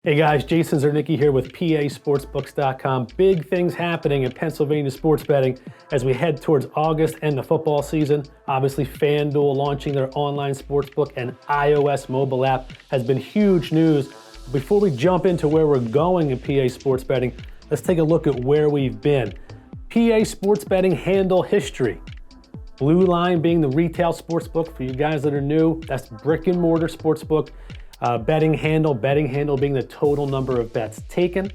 Hey guys, Jason Zernicki here with PASportsbooks.com. Big things happening in Pennsylvania sports betting as we head towards August and the football season. Obviously, FanDuel launching their online sportsbook and iOS mobile app has been huge news. Before we jump into where we're going in PA sports betting, let's take a look at where we've been. PA sports betting handle history. Blue line being the retail sportsbook. For you guys that are new, that's brick and mortar sportsbook. Betting handle being the total number of bets taken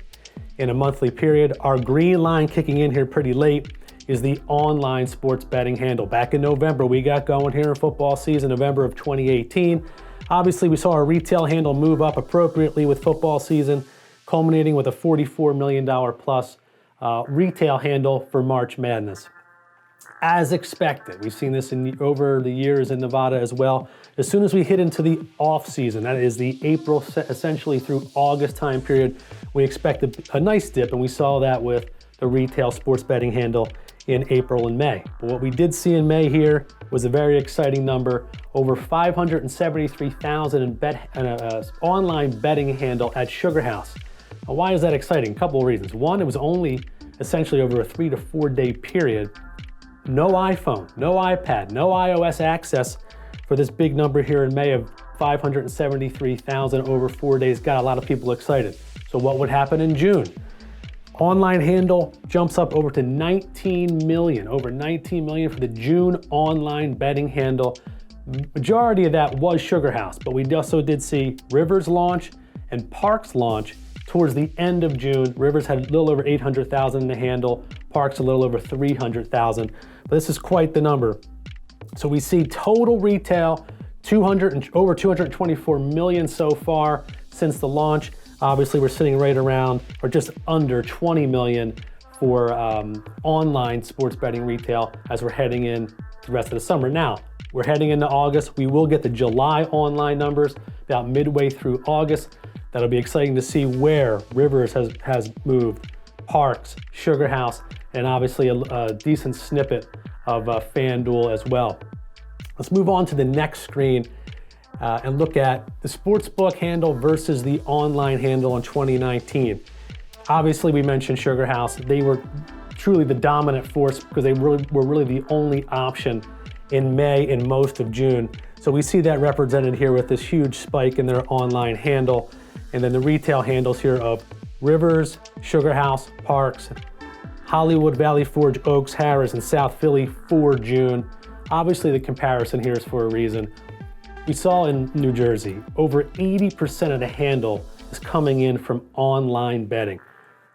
in a monthly period. Our green line kicking in here pretty late is the online sports betting handle. Back in November, we got going here in football season, November of 2018. Obviously, we saw our retail handle move up appropriately with football season, culminating with a $44 million plus retail handle for March Madness. As expected, we've seen this over the years in Nevada as well. As soon as we hit into the off season, that is the April essentially through August time period, we expect a nice dip, and we saw that with the retail sports betting handle in April and May. But what we did see in May here was a very exciting number, over 573,000 in online betting handle at Sugar House. Now, why is that exciting? A couple of reasons. One, it was only essentially over a 3 to 4 day period. No iPhone, no iPad, no iOS access for this big number here in May of 573,000 over 4 days. Got a lot of people excited. So what would happen in June? Online handle jumps up over to 19 million, over 19 million for the June online betting handle. Majority of that was Sugar House, but we also did see Rivers launch and Parks launch towards the end of June. Rivers had a little over 800,000 in the handle, Parks a little over 300,000. But this is quite the number. So we see total retail over 224 million so far since the launch. Obviously, we're sitting right around or just under 20 million for online sports betting retail as we're heading in the rest of the summer. Now, we're heading into August. We will get the July online numbers about midway through August. That'll be exciting to see where Rivers has moved, Parks, Sugar House, and obviously a decent snippet of FanDuel as well. Let's move on to the next screen and look at the sportsbook handle versus the online handle in 2019. Obviously, we mentioned Sugar House. They were truly the dominant force because they were really the only option in May and most of June. So we see that represented here with this huge spike in their online handle. And then the retail handles here of Rivers, Sugar House, Parks, Hollywood, Valley Forge, Oaks, Harris, and South Philly for June. Obviously, the comparison here is for a reason. We saw in New Jersey, over 80% of the handle is coming in from online betting.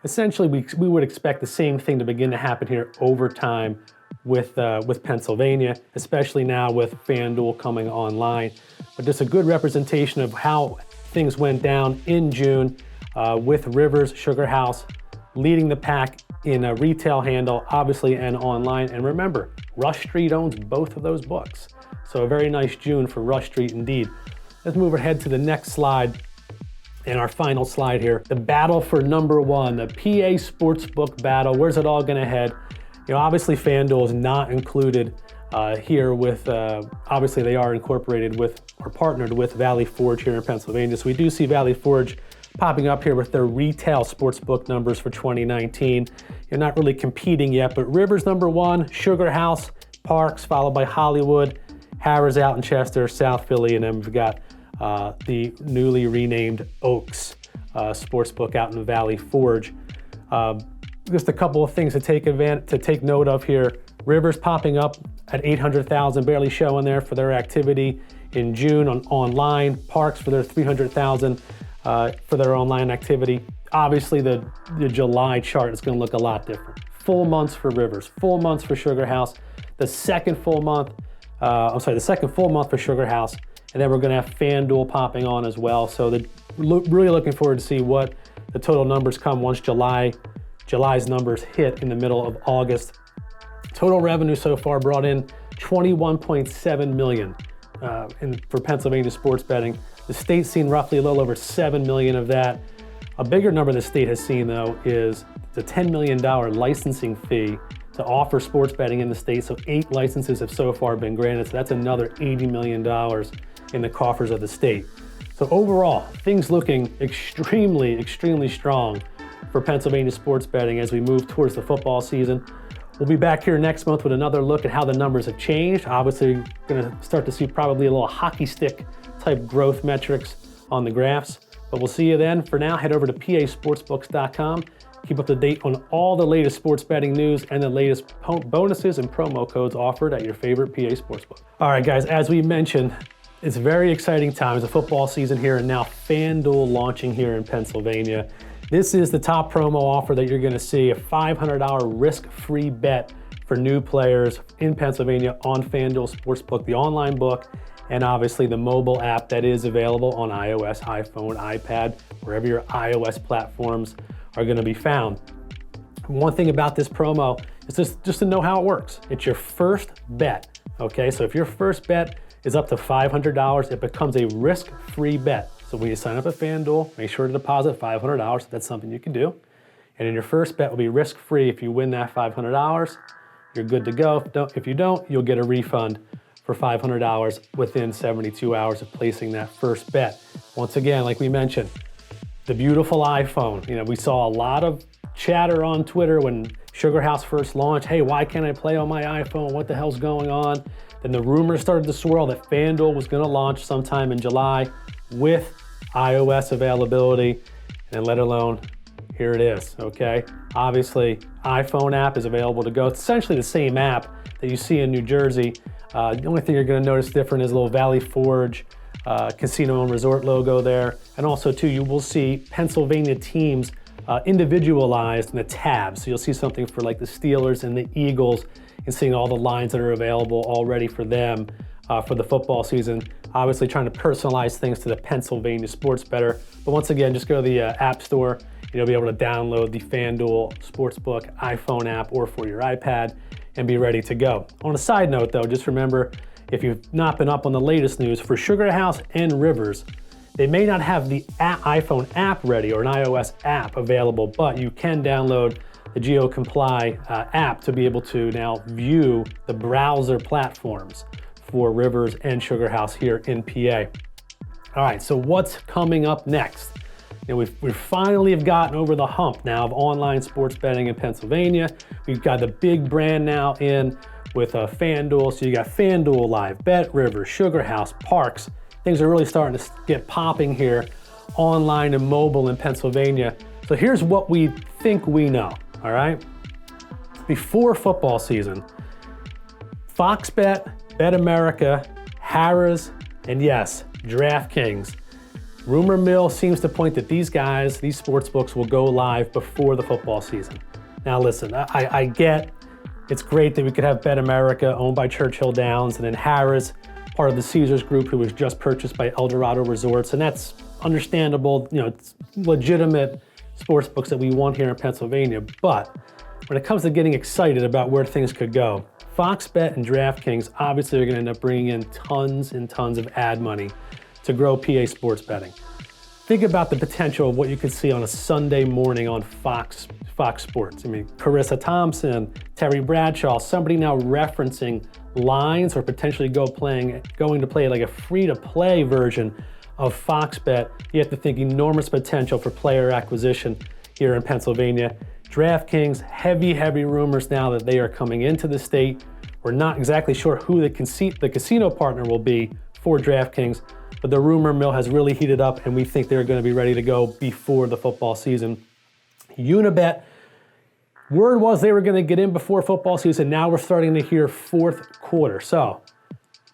Essentially, we would expect the same thing to begin to happen here over time with Pennsylvania, especially now with FanDuel coming online. But just a good representation of how things went down in June with Rivers, Sugar House leading the pack in a retail handle, obviously, and online. And remember, Rush Street owns both of those books. So a very nice June for Rush Street indeed. Let's move ahead to the next slide and our final slide here. The battle for number one, the PA Sportsbook battle. Where's it all gonna head? You know, obviously FanDuel is not included here with, obviously they are incorporated with or partnered with Valley Forge here in Pennsylvania. So we do see Valley Forge popping up here with their retail sportsbook numbers for 2019. You're not really competing yet, but Rivers number one, Sugar House, Parks, followed by Hollywood, Harris out in Chester, South Philly, and then we've got the newly renamed Oaks sportsbook out in Valley Forge. Just a couple of things to take note of here. Rivers popping up at 800,000, barely showing there for their activity in June online. Parks for their 300,000 for their online activity. Obviously, the July chart is going to look a lot different. Full months for Rivers, full months for Sugar House. The second full month for Sugar House, and then we're going to have FanDuel popping on as well. So really looking forward to see what the total numbers come once July's numbers hit in the middle of August. Total revenue so far brought in $21.7 million for Pennsylvania sports betting. The state's seen roughly a little over $7 million of that. A bigger number the state has seen, though, is the $10 million licensing fee to offer sports betting in the state. So 8 licenses have so far been granted. So that's another $80 million in the coffers of the state. So overall, things looking extremely, extremely strong for Pennsylvania sports betting as we move towards the football season. We'll be back here next month with another look at how the numbers have changed. Obviously, going to start to see probably a little hockey stick type growth metrics on the graphs. But we'll see you then. For now, head over to pasportsbooks.com. Keep up to date on all the latest sports betting news and the latest bonuses and promo codes offered at your favorite PA Sportsbook. All right, guys, as we mentioned, it's very exciting times, the football season here, and now FanDuel launching here in Pennsylvania. This is the top promo offer that you're going to see, a $500 risk-free bet for new players in Pennsylvania on FanDuel Sportsbook, the online book, and obviously the mobile app that is available on iOS, iPhone, iPad, wherever your iOS platforms are going to be found. One thing about this promo is just to know how it works. It's your first bet, okay? So if your first bet is up to $500, it becomes a risk-free bet. So when you sign up at FanDuel, make sure to deposit $500. That's something you can do. And then your first bet will be risk-free. If you win that $500, you're good to go. If you don't, you'll get a refund for $500 within 72 hours of placing that first bet. Once again, like we mentioned, the beautiful iPhone. You know, we saw a lot of chatter on Twitter when Sugar House first launched. Hey, why can't I play on my iPhone? What the hell's going on? Then the rumors started to swirl that FanDuel was going to launch sometime in July with iOS availability, and let alone, here it is, okay? Obviously, iPhone app is available to go. It's essentially the same app that you see in New Jersey. The only thing you're going to notice different is a little Valley Forge casino and resort logo there. And also, too, you will see Pennsylvania teams individualized in the tabs. So you'll see something for like the Steelers and the Eagles, and seeing all the lines that are available already for them for the football season. Obviously trying to personalize things to the Pennsylvania sports bettor. But once again, just go to the App Store. You'll be able to download the FanDuel Sportsbook iPhone app or for your iPad and be ready to go. On a side note though, just remember, if you've not been up on the latest news, for Sugar House and Rivers, they may not have the iPhone app ready or an iOS app available, but you can download the GeoComply app to be able to now view the browser platforms for Rivers and Sugar House here in PA. All right, so what's coming up next? You know, we finally have gotten over the hump now of online sports betting in Pennsylvania. We've got the big brand now in with FanDuel. So you got FanDuel Live, Bet Rivers, Sugar House, Parks. Things are really starting to get popping here online and mobile in Pennsylvania. So here's what we think we know, all right? Before football season, Fox Bet, Bet America, Harrah's, and yes, DraftKings. Rumor mill seems to point that these guys, these sports books, will go live before the football season. Now listen, I get it's great that we could have Bet America owned by Churchill Downs, and then Harrah's, part of the Caesars Group, who was just purchased by Eldorado Resorts, and that's understandable. You know, it's legitimate sports books that we want here in Pennsylvania. But when it comes to getting excited about where things could go, Fox Bet and DraftKings obviously are going to end up bringing in tons and tons of ad money to grow PA sports betting. Think about the potential of what you could see on a Sunday morning on Fox Sports. I mean, Carissa Thompson, Terry Bradshaw, somebody now referencing lines or potentially going to play like a free-to-play version of Fox Bet. You have to think enormous potential for player acquisition here in Pennsylvania. DraftKings, heavy rumors now that they are coming into the state. We're not exactly sure who the casino partner will be for DraftKings, but the rumor mill has really heated up, and we think they're going to be ready to go before the football season. Unibet, word was they were going to get in before football season. Now we're starting to hear fourth quarter. So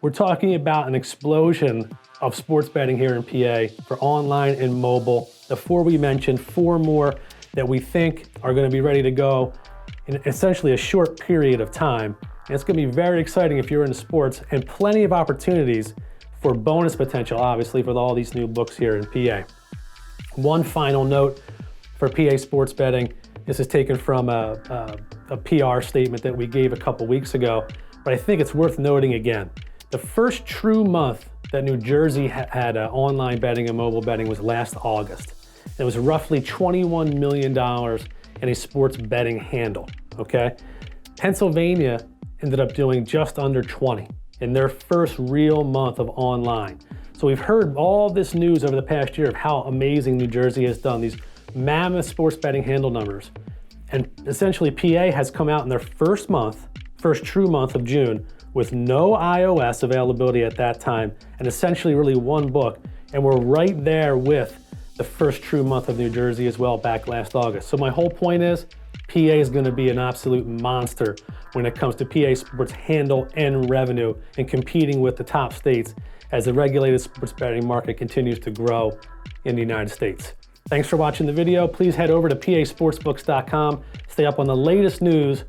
we're talking about an explosion of sports betting here in PA for online and mobile. The four we mentioned, four more that we think are going to be ready to go in essentially a short period of time. And it's going to be very exciting if you're into sports, and plenty of opportunities for bonus potential, obviously, for all these new books here in PA. One final note for PA sports betting. This is taken from a PR statement that we gave a couple weeks ago, but I think it's worth noting again. The first true month that New Jersey had online betting and mobile betting was last August. It was roughly $21 million in a sports betting handle, okay? Pennsylvania ended up doing just under 20 in their first real month of online. So we've heard all this news over the past year of how amazing New Jersey has done, these mammoth sports betting handle numbers. And essentially PA has come out in their first true month of June with no iOS availability at that time, and essentially really one book. And we're right there with the first true month of New Jersey as well back last August. So my whole point is PA is going to be an absolute monster when it comes to PA sports handle and revenue and competing with the top states as the regulated sports betting market continues to grow in the United States. Thanks for watching the video. Please head over to pasportsbooks.com. Stay up on the latest news